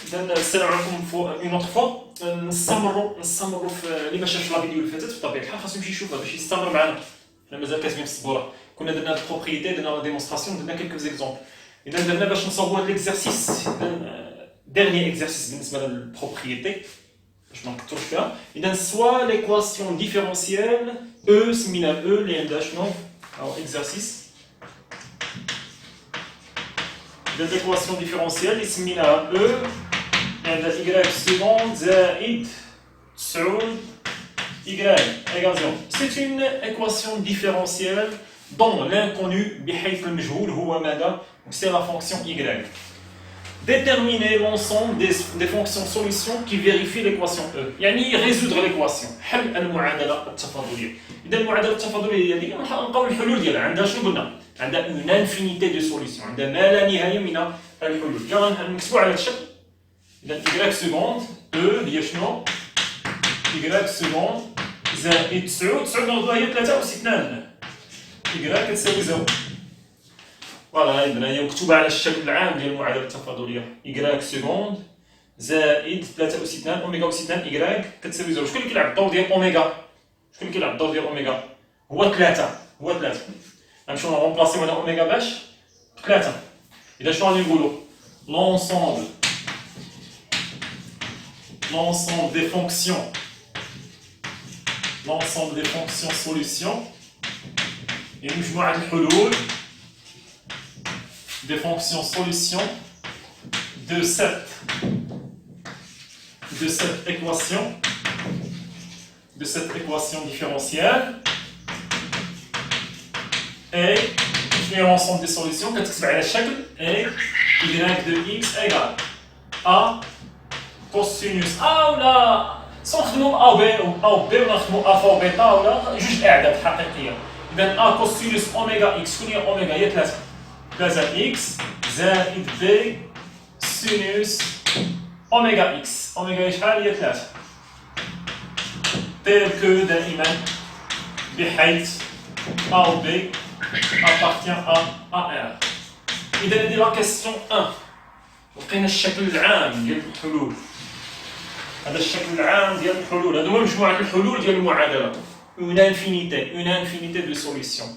إذا السلام عليكم اون اوتر فوا. نستمروا في اللي ما شافش لا فيديو اللي فاتت بطبيعه الحال خاصو يمشي يشوفها باش يستمر معنا. حنا مازال كاتبين في السبوره، كنا درنا هاد البروبريتي، درنا لا ديمونستراسيون، درنا كيلكو زيكزومبل. اذا درنا باش نصاوبوا هاد ليكزارسيس، ديرني اكزارسيس بالنسبه للبروبريتي باش ما نكثروش فيها. اذا سوا ليكواسيون ديفيرونسيال او سمينا او اللي عندها شنو او اكزارسيس. إذا ليكواسيون ديفيرونسيال اللي سميناها او عندها y seconde زائد 9 y égale 0. C'est une équation différentielle dont l'inconnu بحيث المجهول هو ماذا؟ C'est la fonction y. Déterminer l'ensemble des fonctions solutions qui vérifient l'équation E. يعني résoudre l'équation. حل المعادلة التفاضلية. إذا المعادلة التفاضلية هذه نلقاو الحلول ديالها عندها شنو قلنا؟ عندها une infinité de solutions. عندها ما لا نهاية من الحلول. يلا نكتبوا على هذا الشكل. إذا y seconde E هي شنو؟ y seconde زائد 9 ناخذوها هي 3 أس 2 y كتساوي 0. فوالا عندنا هي مكتوبة على الشكل العام ديال المعادلة التفاضلية y seconde زائد 3 أس 2 أوميغا أس 2 y كتساوي 0. شكون اللي كيلعب الدور ديال أوميغا؟ شكون اللي كيلعب الدور ديال أوميغا؟ هو 3. غنمشيو نرومبلاسيو هنا أوميغا باش 3. إذا شنو غادي نقولو؟ l'ensemble des fonctions solutions et مجموعة الحلول des fonctions solutions de cette équation différentielle et je mets l'ensemble des solutions كتكتب على الشكل et y de x égale a cosinus A ولا سنخدمو A و B ولا نخدمو ألفا و بيتا ولا جوج أعداد حقيقية. إذا A cosinus أوميغا إكس، شكون هي أوميغا؟ هي 3 إكس زائد B سينوس أوميغا إكس. أوميغا شحال؟ هي 3. تيل كو دائما بحيث A و B appartient à R. إذا هذه لا كيسيون 1. لقينا الشكل العام ديال الحلول. هذا الشكل العام ديال الحلول، هذو هما مجموعة الحلول ديال المعادلة. une infinité de solutions.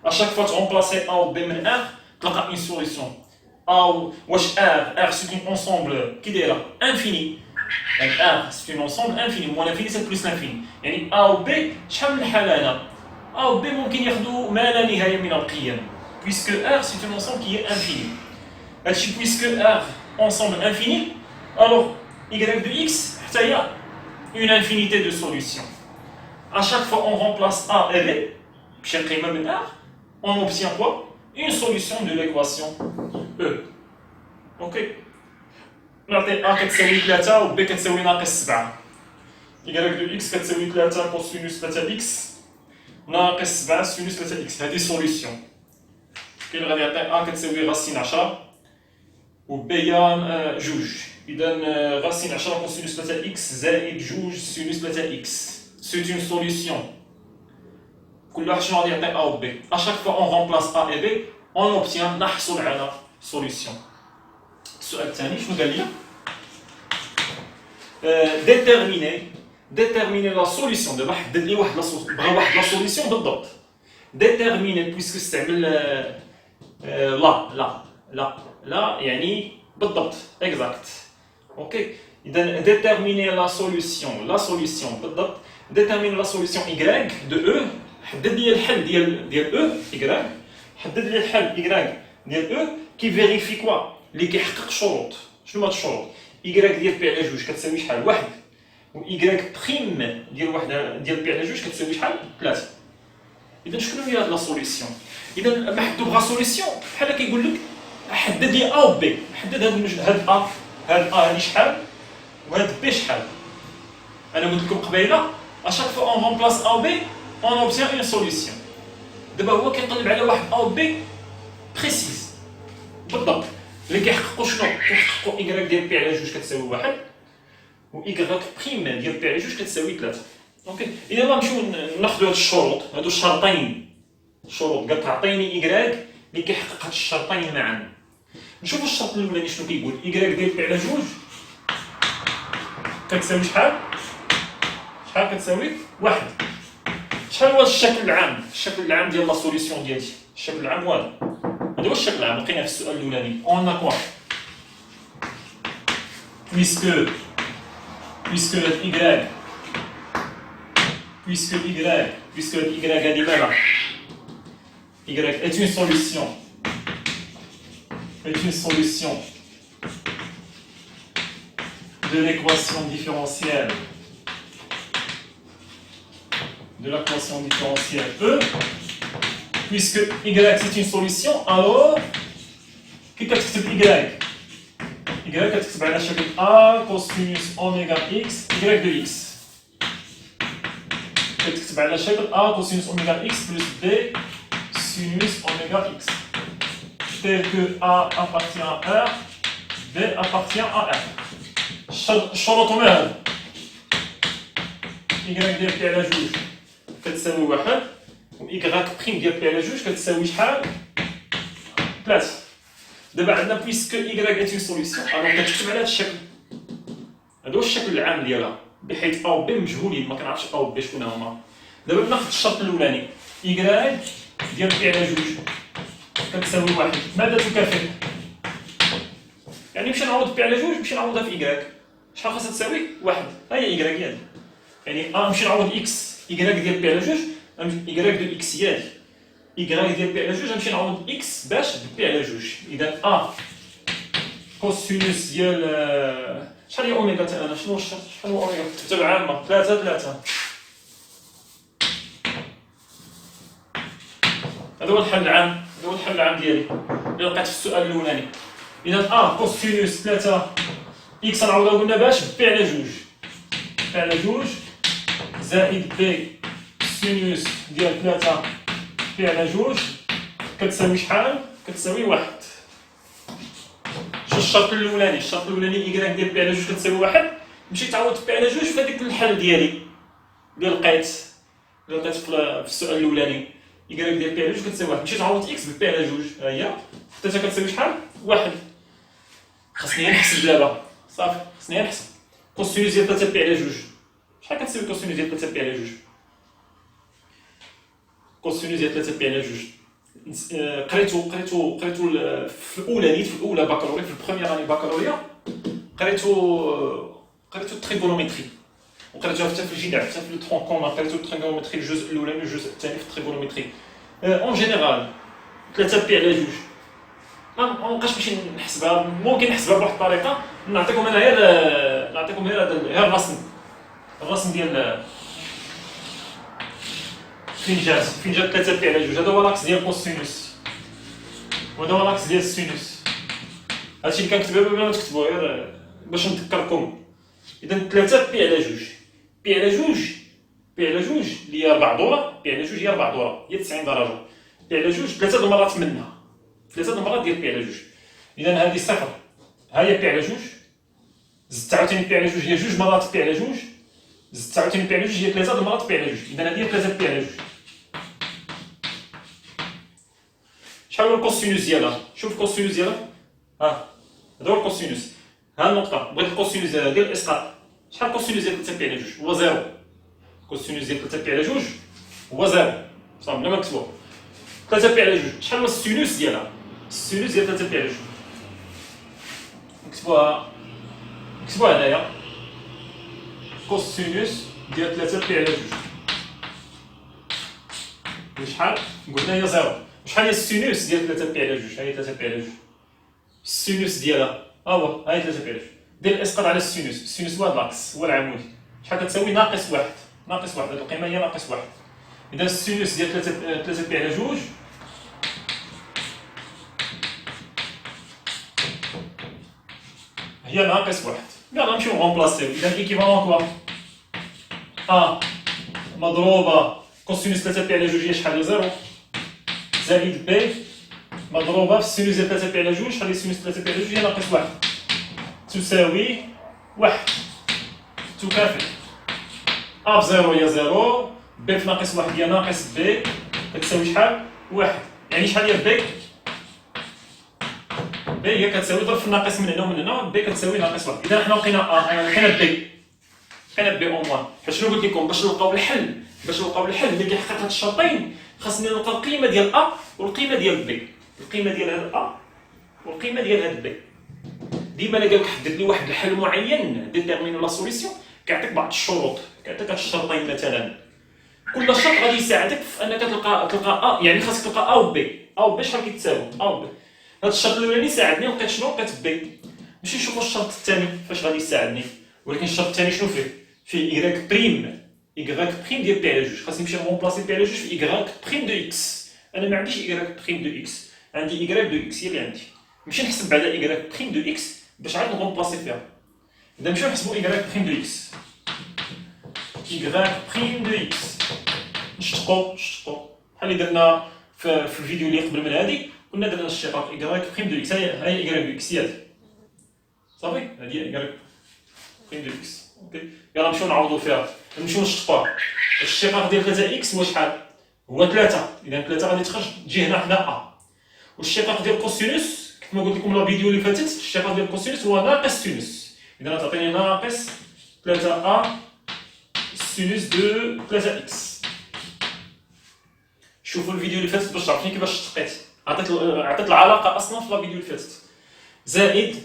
À chaque fois tu remplaces A ou B من R, تلقى une solution. A واش R c'est un ensemble كي دايره infini. يعني R c'est un ensemble infini, moins l'infini c'est plus l'infini. يعني A ou B شحال من حالة هنا؟ A ou B ممكن ياخذوا ما لا نهاية من القيم. Puisque R c'est un ensemble qui est infini. هادشي puisque R ensemble infini, alors y de x حتى هي une infinité de solutions. À chaque fois on remplace A et B بشي قيمة من R, on obtient quoi? Une solution de l'équation E. Ok. نعطي A كتساوي 3 و B كتساوي ناقص 7. y de x كتساوي 3 كوسينوس 3x ناقص 7 سينوس 3x. هذه solution. كاين غادي يعطي A كتساوي غاسين 10 و B هي جوج. إذا غاسين 10 كوسينوس 3x زائد جوج سينوس 3x. C'est une solution. كل واحد شنو غادي يعطي A و B. À chaque fois on remplace A et B, on obtient نحصل على solution. السؤال الثاني شنو قال لي؟ déterminer la solution. دابا حدد لي واحد بغا واحد لا سوليسيون بالضبط. déterminer puisque استعمل لا يعني بالضبط exact. اوكي. إذا déterminer la solution بالضبط. déterminer la solution y de E. حدد لي الحل ديال E y. حدد لي الحل y ديال E كي فيريفي كوا اللي كيحقق شروط. شنو هاد الشروط؟ y ديال بي على جوج كتساوي شحال؟ 1 و y بريم ديال واحد ديال بي على جوج كتساوي شحال؟ 3. إذا شكون هي هاد لا سوليسيون؟ إذا لما حدو بغا سوليسيون بحال كيقول لك حدد لي A و B. حدد هاد A هادي شحال وهاد B شحال. أنا قلت لكم قبيله à chaque fois on remplace A ou B, on obtient une solution. دابا هو كيقلب على واحد A ou B précise بالضبط اللي كيحققوا شنو؟ كيحققوا y ديال بي على جوج كتساوي 1 و y بريم ديال بي على جوج كتساوي 3. اوكي. إذا غنمشيو ناخذوا هاد الشروط، هادو الشرطين. الشروط قالك عطيني y اللي كيحقق هاد الشرطين معا. نشوفوا الشرط الاولاني شنو كيقول. y ديال بي على جوج كتساوي شحال؟ شحال كتساوي؟ واحد. شحال هو الشكل العام؟ الشكل العام ديال لا سوليسيون ديالي، الشكل العام هو هذا. هذا هو الشكل العام لقيناه في السؤال الاولاني. اون ا كوا puisque y هذه مالها y est une solution de l'équation différentielle E, puisque y c'est une solution, alors كي كتكتب y كتكتب على شكل a cosinus oméga x y de x. كتكتب على شكل a cosinus oméga x plus b sinus oméga x, tel que a appartient à R, b appartient à R. الشروط هما هادو. y ديال بي على جوج كتساوي واحد، و y بريم ديال بي على جوج كتساوي شحال؟ 3. دابا عندنا بويسك y est une solution، alors كتكتب على هذا الشكل. هذا هو الشكل العام ديالها، بحيث a و b مجهولين، ما كنعرفش a و b شكون هما. دابا بناخذ الشرط الاولاني، y ديال بي على جوج كتساوي واحد، ماذا تكافئ؟ يعني نمشي نعوض بي على جوج نمشي نعوضها في y، شحال خاصها تساوي؟ واحد. ها هي y هادي، يعني نمشي نعوض x y ديال بي على جوج، y دو x هي هادي، y ديال بي على جوج غنمشي نعوض x باش بي على جوج. اذا a كوسينوس ديال شحال هي اوميغا تاع انا؟ شنو شحال هو اوميغا؟ كتبت عامه 3. هذا هو الحل العام ديالي اللي لقيت في السؤال الاولاني. اذا a كوسينوس 3 x نعوضها قلنا باش بي على جوج زائد بي سينوس ديال 3 بي على جوج كتساوي شحال؟ كتساوي واحد. شو الشرط الاولاني؟ y ديال بي على جوج كتساوي واحد، مشيت تعوض بي على جوج في هذاك الحل ديالي اللي لقيت في السؤال الاولاني. y ديال بي على جوج كتساوي واحد، مشيت تعوض x بي على جوج، ها هي حتى كتساوي شحال؟ واحد. خاصني نحسب دابا، صافي خاصني نحسب كوسينوس ديال 3 بي على جوج. شحال كتساوي كوسينوس ديال 3 بي على جوج؟ كوسينوس ديال 3 بي على جوج قريتو في الاولى بكالوريا، في البروميير اني بكالوريا قريتو التريغونومتري، وقريتوها حتى في الجدع، حتى في الترون كوم قريتو التريغونومتري الجزء الاولاني والجزء الثاني في التريغونومتري. اون جينيرال 3 بي على جوج ما نبقاش نمشي نحسبها، ممكن نحسبها بواحد الطريقه. نعطيكم انا غير الرسم ديال فين جات 3 بي على جوج. هذا هو لاكس ديال كوسينوس وهذا هو لاكس ديال السينوس. هادشي اللي كنكتبها بلا ما تكتبوا، غير باش نذكركم. اذا 3 بي على جوج اللي هي 4 دورة، بي على جوج هي 4 دورة، هي 90 درجة. بي على جوج 3 المرات منها، 3 المرات ديال بي على جوج. اذا هذه صفر، ها هي بي على جوج، زدت عاوتاني بي على جوج هي 2 مرات بي على جوج، زدت عاوتاني بي على جوج هي 3 المرات بي على جوج. اذا هذه هي 3 بي على جوج. شحال هو الكوسينوس ديالها؟ شوف الكوسينوس ديالها، ها هذا هو الكوسينوس، ها النقطة، بغيت الكوسينوس ديال الاسقاط. شحال الكوسينوس ديال 3 بي على جوج؟ هو زيرو. الكوسينوس ديال 3 بي على جوج هو زيرو، صافي بلا ما نكتبو. 3 بي على جوج، شحال هو السينوس ديالها؟ السينوس ديال 3 بي على جوج نكتبوها هنايا، كوسينوس ديال 3 بي على جوج شحال؟ قلنا هي زيرو. شحال هي السينوس ديال 3 بي على جوج؟ ها هي 3 بي على جوج، السينوس ديالها ها هو، ها هي 3 بي على جوج. دير الاسقاط على السينوس هو هاد لاكس، هو العمود. شحال كتساوي؟ ناقص واحد، هاد القيمة هي ناقص واحد. إذا السينوس ديال 3 بي على جوج هي ناقص واحد. يلا نمشيو نغومبلاسيو. إذا إيكيفالون كوا؟ أ مضروبة كوسينوس 3 بي على جوج هي شحال؟ هي زيرو، زائد بي مضروبة في السينوس ديال 3 بي على جوج، شحال هي سينوس 3 بي على جوج؟ هي ناقص واحد، تساوي واحد. تكافئ أ بزيرو هي زيرو، بي في ناقص واحد هي ناقص بي، كتساوي شحال؟ واحد. يعني شحال هي بي؟ بي هي كتساوي ضرب في الناقص من هنا ومن هنا، بي كتساوي ناقص واحد. إذا حنا لقينا أ، لقينا بي، بقينا بي او موان. حيت شنو قلت لكم باش نلقاو الحل اللي كيحقق هاد الشرطين خاصني نلقى القيمه ديال ا والقيمه ديال بي، القيمه ديال هاد ا والقيمه ديال هاد بي. ديما الا قالك حدد لي واحد الحل معين ديتيرمينو لا سوليسيون كيعطيك بعض الشروط، كيعطيك هاد الشرطين مثلا. كل شرط غادي يساعدك في انك تلقى ا، يعني خاصك تلقى ا و بي. ا و بي شحال كيتساوي؟ ا و بي. هاد الشرط الاولاني ساعدني لقيت شنو؟ لقيت بي. نمشي نشوفو الشرط الثاني فاش غادي يساعدني، ولكن الشرط الثاني شنو فيه؟ فيه إيكغيك بريم ديال بي على جوج. خاصني نمشي نغومبلاسي بي على جوج في إيكغيك بريم دو إكس. أنا ما عنديش إيكغيك بريم دو إكس، عندي إيكغيك دو إكس هي اللي عندي. نمشي نحسب بعدا إيكغيك بريم دو إكس باش عاد نغومبلاسي فيها. إذا نمشيو نحسبو إيكغيك بريم دو إكس. إيكغيك بريم دو إكس نشتقو بحال اللي درنا في الفيديو اللي قبل من هادي، كنا درنا الاشتقاق إيكغيك بريم دو إكس. هاي إيكغيك دو إكس هي هادي صافي، هادي إيكغيك بريم دو إكس. اوكي يلا نمشيو نعوضو فيها، نمشيو نشطبوها. الاشتقاق ديال 3 إكس هو شحال؟ هو 3. إذا 3 غادي تخرج تجي هنا حدا أ. والاشتقاق ديال كوسينوس كما قلت لكم لا فيديو اللي فاتت، الاشتقاق ديال كوسينوس هو ناقص سينوس. إذا تعطيني ناقص 3 أ سينوس دو 3 إكس. شوفوا الفيديو اللي فاتت باش تعرفوني كيفاش اشتقيت. عطيت العلاقة أصلا في لا فيديو اللي فاتت. زائد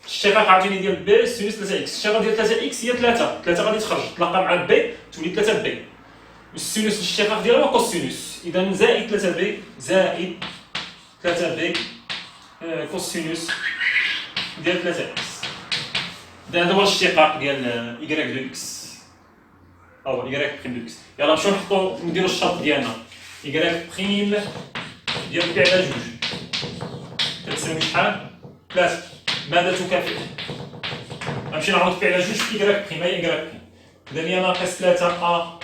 الاشتقاق عاوتاني ديال بي سينوس 3 إكس. الاشتقاق ديال 3 إكس هي 3 غادي تخرج تلاقى مع بي تولي 3 بي. والسينوس الاشتقاق ديالها هو كوسينوس. إذا زائد 3 بي زائد 3 بي كوسينوس ديال 3 إكس. هذا هو الاشتقاق ديال إيكغيك دو إكس. هو إيكغيك بريم دو إكس. يلا نمشيو نحطو نديرو الشرط ديالنا. إيكغيك بريم ديال بي على جوج كتساوي شحال؟ 3. ماذا تكافئ؟ غنمشي نعوض بي على جوج في إيكغيك بريم. هاي إيكغيك بريم. إذا هي ناقص 3 أ.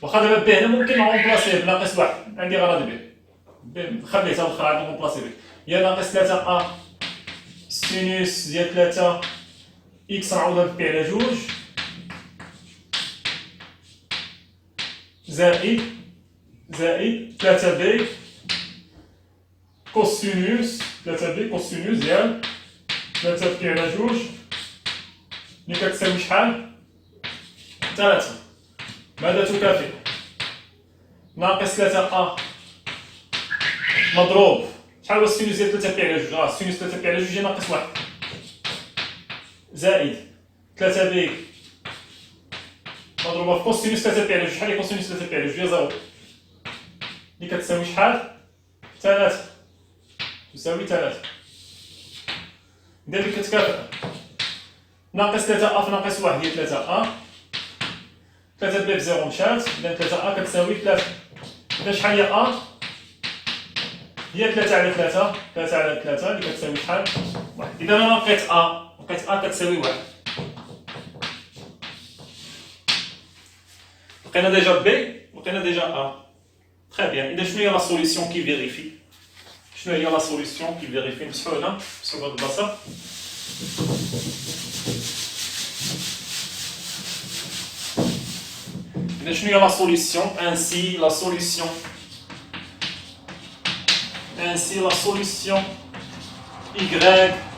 واخا دابا بي هنا ممكن نغومبلاسيه بناقص 1، عندي غرض به. خليه تا واخا عاد نغومبلاسي به. هي ناقص 3 أ سينوس ديال 3 إكس نعوضها بي على جوج زائد 3 بي كوسينوس 3 بي كوسينوس ديال 3 بي على جوج اللي كتساوي شحال؟ 3. ماذا تكافئ؟ ناقص 3 أ مضروب شحال هو السينوس ديال 3 بي على جوج؟ السينوس 3 بي على جوج هي ناقص 1 زائد 3 بي مضروبة في كوسينوس 3 بي على جوج. شحال هي كوسينوس 3 بي على جوج؟ هي 0 اللي كتساوي شحال؟ 3 تساوي 3. إذا اللي كتكافئ ناقص 3 أ في ناقص 1 هي 3 أ. 3 بي بزيرو مشات، إذا 3 أ كتساوي 3. إذا شحال هي أ؟ هي 3 على 3 على 3 اللي كتساوي شحال؟ 1. إذا أنا لقيت أ كتساوي 1. لقينا ديجا بي لقينا ديجا أ. تخي بيان. إذا شنو هي لا سوليسيون كي فيريفي؟ شنو هي لا سوليسيون كي فيريفي؟ نمسحو هنا نمسحو هاد البلاصة. إذا شنو هي لا سوليسيون؟ انسي لا سوليسيون Y.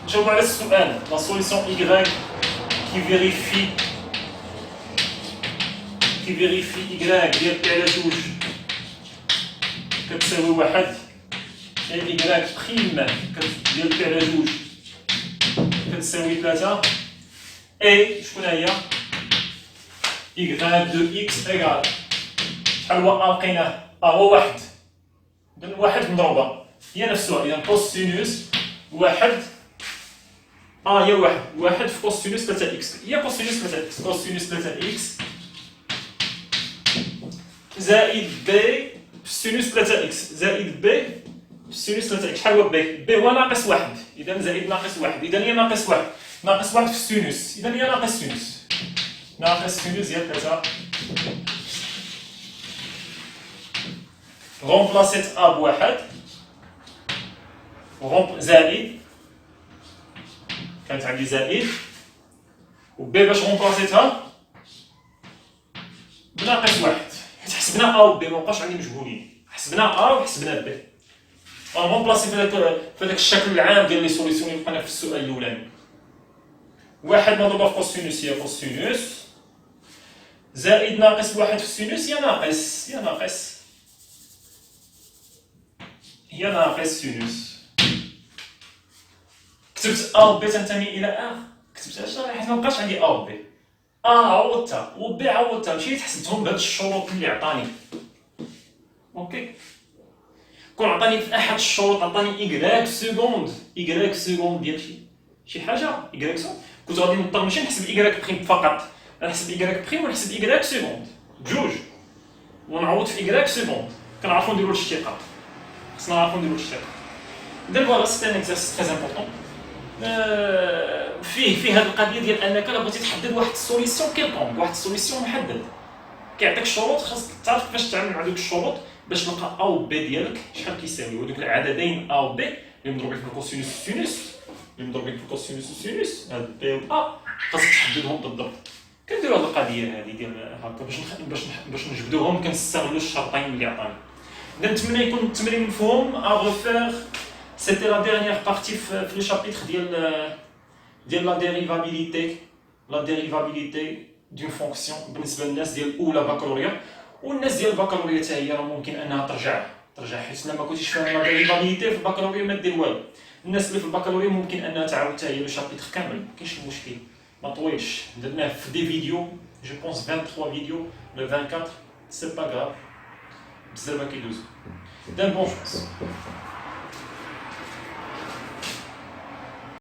نجاوبو على السؤال. لا سوليسيون Y كي فيريفي Y ديال بي على جوج كتساوي 1 اي Y بريم ديال بي على جوج كتساوي 3 اي شكون هي؟ Y دو إكس إيكال شحال هو أ لقيناه؟ أ هو 1. إذا 1 مضروبة هي نفسها. إذا كوسينوس 1 أ هي 1 في كوسينوس 3 إكس هي كوسينوس 3 إكس. كوسينوس 3 إكس زائد بي سينوس 3 إكس زائد بي سينوس 3 إكس. شحال هو بي؟ بي هو ناقص 1. إذا زائد ناقص 1. إذا هي ناقص 1. ناقص 1 في السينوس. إذا هي ناقص سينوس. ناقص سينوس ديال 3. غومبلاسيت أ بواحد زائد كانت عندي زائد وبي باش غومبلاسيتها بناقص 1. حيت حسبنا أ و بي مبقاوش عندي مجهولين. حسبنا أ وحسبنا بي. غنغومبلاسي في هذاك الشكل العام ديال لي سوليسيون اللي لقينا في السؤال الأولاني. واحد مضروبة في كوسينوس هي كوسينوس زائد ناقص واحد في السينوس هي ناقص سينوس. كتبت ا و بي تنتمي الى ا، كتبت علاش؟ حيت مبقاش عندي ا و بي، ا عوضتها و بي عوضتها، مشيت حسبتهم بهاد الشروط اللي عطاني. اوكي، كون عطاني في احد الشروط عطاني إيكغيك سكوند ديال شي حاجه إيكغيك سكوند، كنت غادي نضطر ماشي نحسب إيكغيك بريم فقط، نحسب إيكغيك بريم ونحسب إيكغيك سكوند بجوج ونعوض في إيكغيك سكوند. كنعرفو نديرو الاشتقاق، خصنا نعرفو نديرو الاشتقاق. إذا فوالا سيتي ان اكزارسيس تري امبورطون. فيه هاد القضيه ديال انك الا بغيتي تحدد واحد السوليسيون كيلكونك، واحد السوليسيون محدد، كيعطيك شروط خاصك تعرف كيفاش تتعامل مع دوك الشروط باش تلقى ا و بي ديالك شحال كيساوي، ودوك العددين ا و بي اللي مضروبين في الكوسينوس والسينوس، هاد بي و ا خاصك تحددهم بالضبط. كنديرو هاد القضيه هادي ديال هكا باش نجبدوهم، كنستغلو الشرطين اللي عطاني. اذا نتمنى يكون التمرين مفهوم. ا ريفير سيتي لا ديرنيير بارتي في لو شابيتر ديال لا ديريفابيليتي دون فونكسيون بالنسبه للناس ديال اولى بكالوريا، والناس ديال البكالوريا حتى هي راه ممكن انها ترجع حيت لما كنتيش فاهم لا ديريفابيليتي في البكالوريا ما دير والو. الناس اللي في البكالوريا ممكن انها تعاود حتى هي لو شابيتر كامل، مكاينش مشكل، ما طويلش، درناه في دي فيديو جو بونس 23 فيديو لو 24 سي با غاف، بزاف كيدوزو. دان بون شونس.